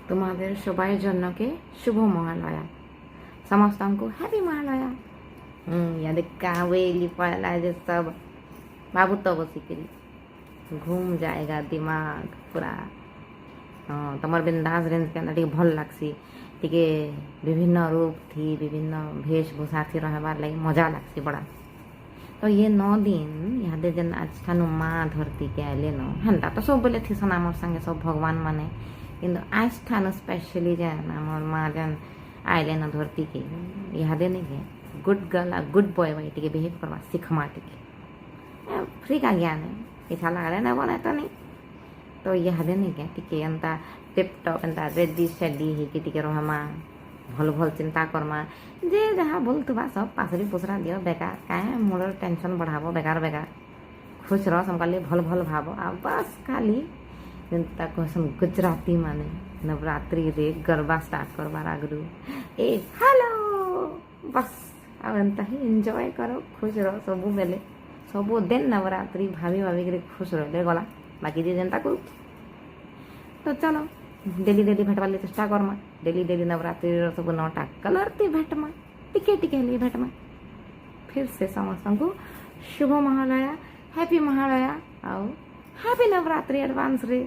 তোমাদের সবাইয়ের জন্যকে শুভ মহালয়া, ସମସ୍ତଙ୍କୁ हैप्पी महालया। याद कावेली पहला जे सब बाबू तो बसिकरी घूम जाएगा दिमाग पूरा। हाँ तुम बिंदास रेंज के अंदर टे भल लगसी, टे विभिन्न रूप थी विभिन्न वेशभूषा थी रहबार लगी मजा लगसी बड़ा। तो ये 9 दिन इहादे जेन आज ठानु माँ धरती के आइले न हेन्ता तो सब बोले थी सन आमर संगे सब भगवान माने, किंतु आज ठानु स्पेशली जेन आमर माँ जेन आइले न धरती के इहादे नहीं के गुड गर्ल आ गुड बॉय भाई टिके बिहेव करवा सीखमा टिके फ्री का ज्ञान है इच्छा लगा ना बना तो नहीं। तो इहादे नहीं के टिके एंता टिप टॉप एंता रेडी शेडी ही कि टिके रहमा भल भल चिंता करमा जे जहाँ बोलतुबा सब पासरी पुसरा दियो बेकार काहे मोर टेंशन बढ़ाबो बेकार बेकार खुश रह समकाली भल भल भाबो आ बस खाली जनता कहसन गुजराती माने नवरात्रि रे गरबा स्टार्ट करबार आगरू ए हेलो बस अब एंता ही एंजॉय करो खुश रहो सबू बेले सबू दिन नवरात्रि भाभी भाभी के खुश रहे गला बाकी जे जनता करू। तो चलो डेली डेली भेटवाली चेष्टा करमा डेली डेली नवरात्रि सब 9टा कलर ती भेटमा टिके टिके लिए भेटमा। फिर से समस्त को शुभ महालया हैप्पी महालया और हैप्पी नवरात्रि एडवांस रे।